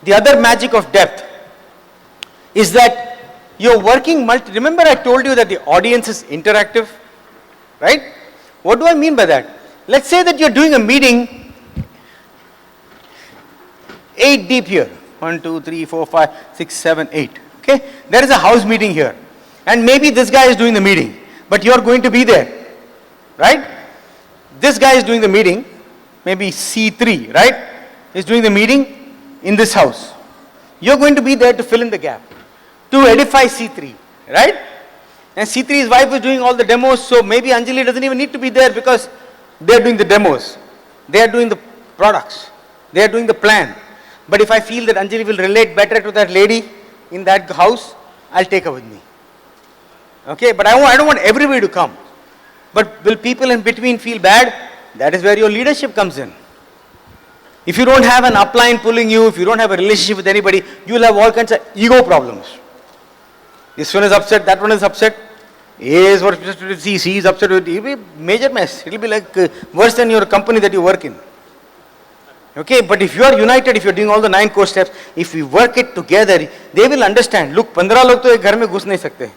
The other magic of depth is that you're working remember I told you that the audience is interactive, right? What do I mean by that? Let's say that you're doing a meeting 8 deep here. 1, 2, 3, 4, 5, 6, 7, 8. Okay? There is a house meeting here. And maybe this guy is doing the meeting, but you're going to be there. Right? This guy is doing the meeting, maybe C3, right? Is doing the meeting in this house. You're going to be there to fill in the gap, to edify C3, right? And C3's wife is doing all the demos, so maybe Anjali doesn't even need to be there because they're doing the demos. They are doing the products. They are doing the plan. But if I feel that Anjali will relate better to that lady in that house, I'll take her with me. Okay, but I don't want everybody to come. But will people in between feel bad? That is where your leadership comes in. If you don't have an upline pulling you, if you don't have a relationship with anybody, you will have all kinds of ego problems. This one is upset, that one is upset. A is upset with C is upset with D. It will be a major mess. It will be like worse than your company that you work in. Okay, but if you are united, if you are doing all the 9 core steps, if we work it together, they will understand. Look, 15 log to ek ghar mein ghus nahi sakte.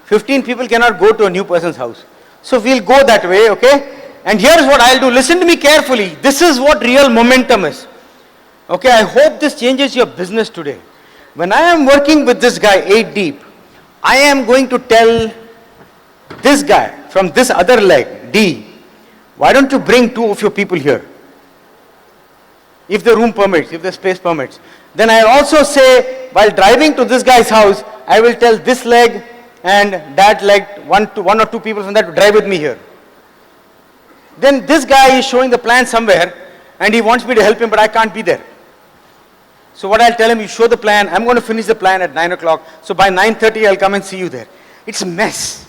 15 people cannot go to a new person's house. So we'll go that way, okay? And here's what I'll do. Listen to me carefully. This is what real momentum is. Okay, I hope this changes your business today. When I am working with this guy 8 deep, I am going to tell this guy from this other leg, D, why don't you bring 2 of your people here? If the room permits, if the space permits. Then I'll also say, while driving to this guy's house, I will tell this leg and that leg, one or two people from that to drive with me here. Then this guy is showing the plan somewhere and he wants me to help him, but I can't be there. So what I'll tell him, you show the plan, I'm going to finish the plan at 9 o'clock. So by 9:30 I'll come and see you there. It's a mess.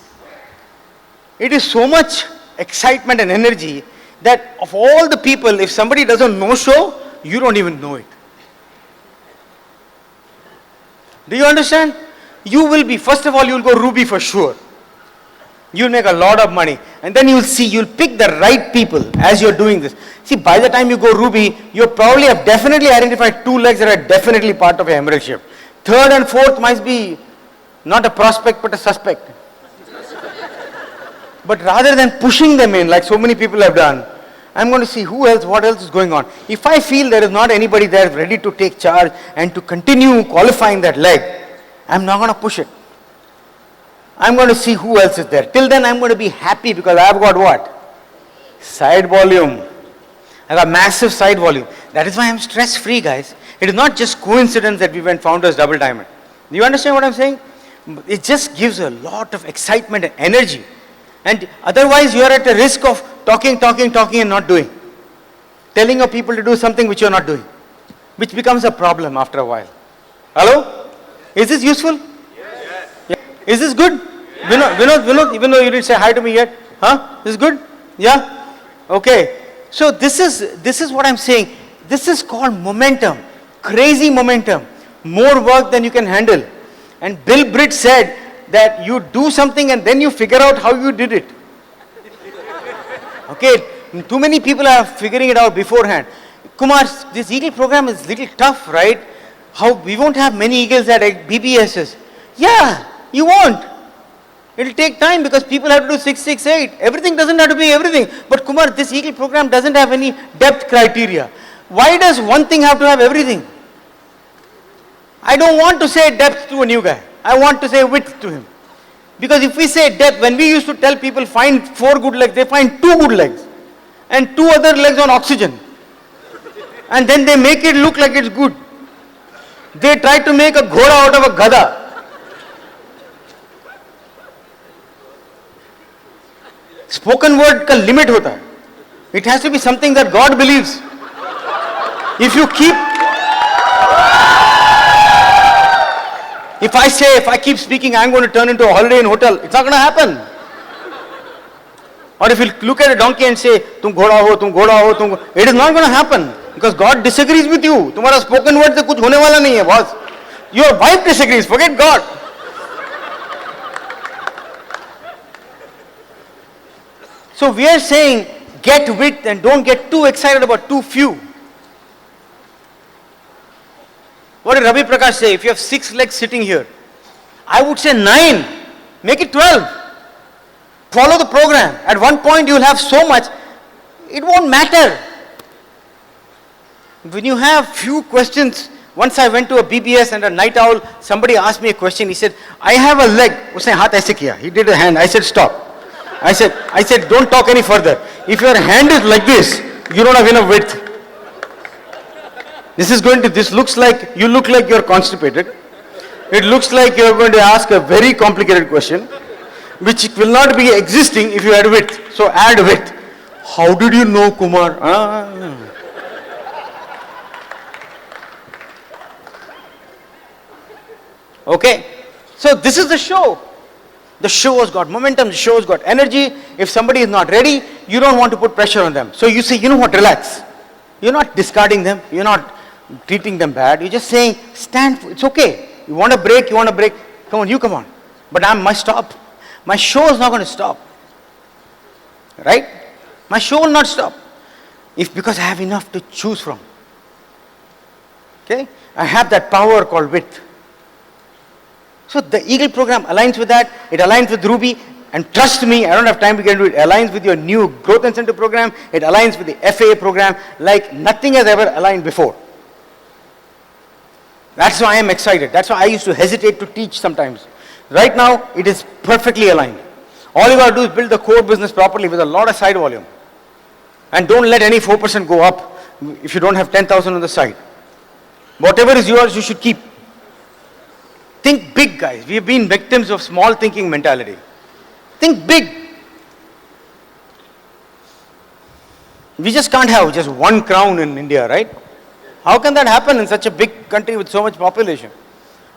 It is so much excitement and energy that of all the people, if somebody doesn't no-show, you don't even know it. Do you understand? You will be, first of all, you'll go Ruby for sure. You'll make a lot of money. And then you'll see, you'll pick the right people as you're doing this. See, by the time you go Ruby, you probably have definitely identified 2 legs that are definitely part of your emerald shift. 3rd and 4th might be not a prospect but a suspect. But rather than pushing them in like so many people have done, I'm going to see who else, what else is going on. If I feel there is not anybody there ready to take charge and to continue qualifying that leg, I'm not going to push it. I'm going to see who else is there. Till then I'm going to be happy because I've got what? Side volume. I've got massive side volume. That is why I'm stress free, guys. It is not just coincidence that we went Founders Double Diamond. Do you understand what I'm saying? It just gives a lot of excitement and energy. And otherwise you are at the risk of talking and not doing. Telling your people to do something which you are not doing. Which becomes a problem after a while. Hello? Is this useful? Yes. Yeah. Is this good? Yes. Vinod, even though you didn't say hi to me yet. Huh? This is good? Yeah? Okay. So this is what I'm saying. This is called momentum. Crazy momentum. More work than you can handle. And Bill Britt said that you do something and then you figure out how you did it. Okay, too many people are figuring it out beforehand. Kumar, this Eagle program is little tough, right? How we won't have many Eagles at BBSs. Yeah, you won't. It'll take time because people have to do 6, 6, 8. Everything doesn't have to be everything. But Kumar, this Eagle program doesn't have any depth criteria. Why does one thing have to have everything? I don't want to say depth to a new guy. I want to say width to him. Because if we say depth, when we used to tell people find 4 good legs, they find 2 good legs. And 2 other legs on oxygen. And then they make it look like it's good. They try to make a ghoda out of a gada. Spoken word ka limit hota hai. It has to be something that God believes. If you keep, if I keep speaking, I'm going to turn into a Holiday Inn hotel, it's not going to happen. Or if you look at a donkey and say, tum ghoda ho, it is not going to happen. Because God disagrees with you. Tumhara spoken word se kuch hone wala nahi hai, boss. Your wife disagrees, forget God. So we are saying, get width and don't get too excited about too few. What did Ravi Prakash say? If you have 6 legs sitting here, I would say 9. Make it 12. Follow the program. At one point you will have so much, it won't matter. When you have few questions, once I went to a BBS and a night owl, somebody asked me a question. He said, I have a leg. Usne haath aise kiya. He did a hand. I said, stop. I said, don't talk any further. If your hand is like this, you don't have enough width. This looks like, you look like you're constipated. It looks like you're going to ask a very complicated question, which will not be existing if you add width. So add width. How did you know, Kumar? Okay. So this is the show. The show has got momentum, the show has got energy. If somebody is not ready, you don't want to put pressure on them. So you say, you know what, relax. You're not discarding them. You're not treating them bad. You're just saying, stand, it's okay. You want a break, come on, you come on. But I must stop. My show is not going to stop. Right? My show will not stop. Because I have enough to choose from. Okay? I have that power called width. So the Eagle program aligns with that. It aligns with Ruby. And trust me, I don't have time to get into it. It aligns with your new growth incentive program. It aligns with the FAA program like nothing has ever aligned before. That's why I am excited. That's why I used to hesitate to teach sometimes. Right now, it is perfectly aligned. All you got to do is build the core business properly with a lot of side volume. And don't let any 4% go up if you don't have 10,000 on the side. Whatever is yours, you should keep. Think big, guys. We have been victims of small thinking mentality. Think big. We just can't have just one crown in India, right? How can that happen in such a big country with so much population?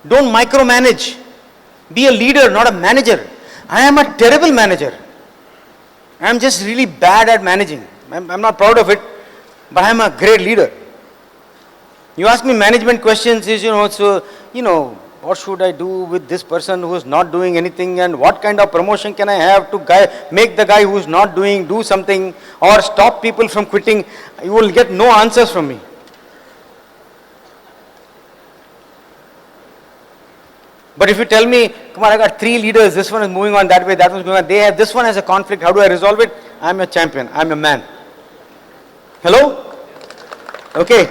Don't micromanage. Be a leader, not a manager. I am a terrible manager. I am just really bad at managing. I'm not proud of it, but I am a great leader. You ask me management questions, what should I do with this person who is not doing anything, and what kind of promotion can I have to make the guy who is not do something, or stop people from quitting? You will get no answers from me. But if you tell me, come on, I got 3 leaders, this one is moving on that way, that one is going on, this one has a conflict, how do I resolve it? I'm a champion, I'm a man. Hello? Okay.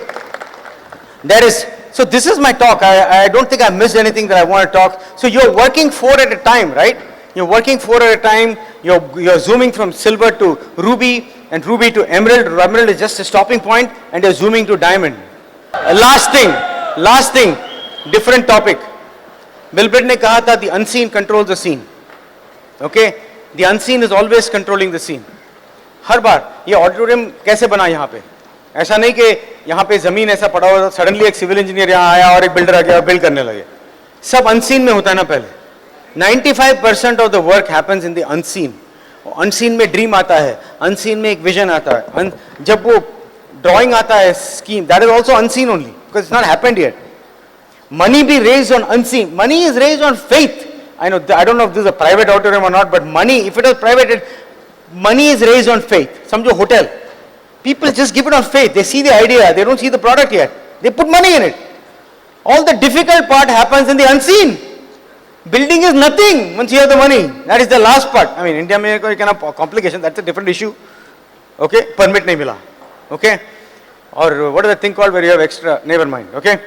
So this is my talk. I don't think I missed anything that I want to talk. So you're working 4 at a time, right? You're working 4 at a time. You're zooming from silver to ruby, and ruby to emerald. Emerald is just a stopping point, and you're zooming to diamond. Last thing, different topic. Bill Britt ne kaha tha, the unseen controls the scene. Okay? The unseen is always controlling the scene. हर बार ये auditorium कैसे बना यहाँ पे? ऐसा नहीं कि यहाँ पे जमीन ऐसा पड़ा हुआ, सडनली एक सिविल इंजीनियर यहाँ आया और एक बिल्डर आ गया बिल्ड करने लगे. सब अनसीन में होता है ना पहले. 95% of the work happens in the unseen. Unseen में ड्रीम आता है, अनसीन में एक विजन आता है, जब वो ड्राइंग आता है, scheme, that is also unseen only because it's not happened yet. Money be raised on unseen. Money is raised on faith. I don't know if this is a private auditorium or not, but money, if it is private, money is raised on faith. Samjho hotel. People just give it on faith. They see the idea, they don't see the product yet. They put money in it. All the difficult part happens in the unseen. Building is nothing once you have the money. That is the last part. I mean, India mein koi kind of complication, that's a different issue. Okay, permit nahi mila. Okay, or what is the thing called where you have extra? Never mind. Okay,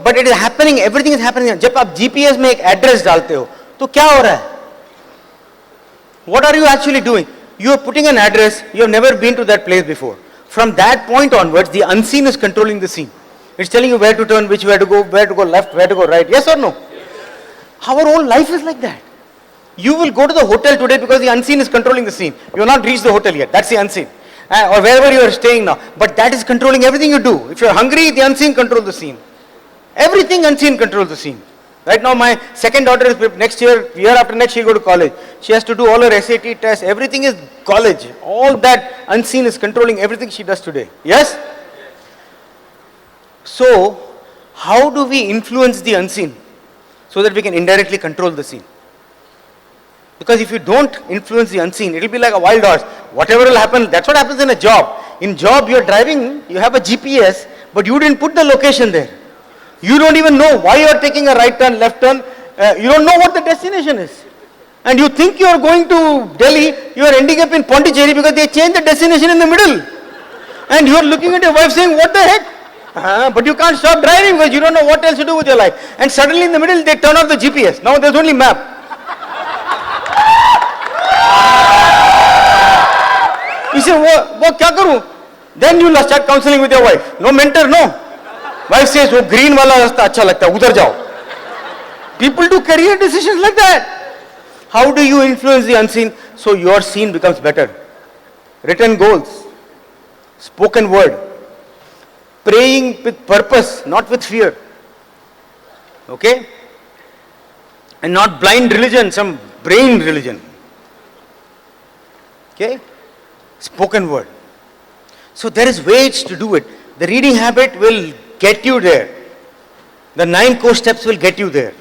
but it is happening. Everything is happening. जब आप GPS में एक address डालते हो, तो क्या हो रहा है? What are you actually doing? You are putting an address. You have never been to that place before. From that point onwards, the unseen is controlling the scene. It's telling you where to turn, which way to go left, where to go right. Yes or no? Our whole life is like that. You will go to the hotel today because the unseen is controlling the scene. You have not reached the hotel yet. That's the unseen. Or wherever you are staying now. But that is controlling everything you do. If you are hungry, the unseen controls the scene. Everything unseen controls the scene. Right now, my second daughter is next year after next, she'll go to college. She has to do all her SAT tests. Everything is college. All that unseen is controlling everything she does today. Yes? So, how do we influence the unseen so that we can indirectly control the scene? Because if you don't influence the unseen, it will be like a wild horse. Whatever will happen, that's what happens in a job. In job, you are driving, you have a GPS, but you didn't put the location there. You don't even know why you are taking a right turn, left turn. You don't know what the destination is. And you think you are going to Delhi, you are ending up in Pondicherry because they changed the destination in the middle. And you are looking at your wife saying, what the heck? But you can't stop driving because you don't know what else to do with your life. And suddenly in the middle they turn off the GPS. Now there's only map. You say, what kya karu? Then you will start counseling with your wife. No mentor, no. Wife says, wo green wala rasta acha lagta hai, udhar jao. People do career decisions like that. How do you influence the unseen so your seen becomes better? Written goals, spoken word, praying with purpose, not with fear. Okay? And not blind religion, some brain religion. Okay? Spoken word. So there is ways to do it. The reading habit will get you there. The 9 core steps will get you there.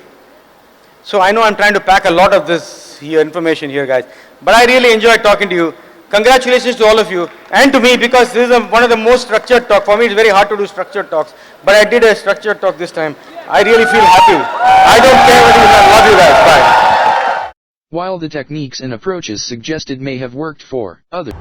So I know I'm trying to pack a lot of this here information here, guys. But I really enjoyed talking to you. Congratulations to all of you and to me, because this is one of the most structured talk. For me, it's very hard to do structured talks. But I did a structured talk this time. I really feel happy. I don't care whether you love you guys. Bye. While the techniques and approaches suggested may have worked for others.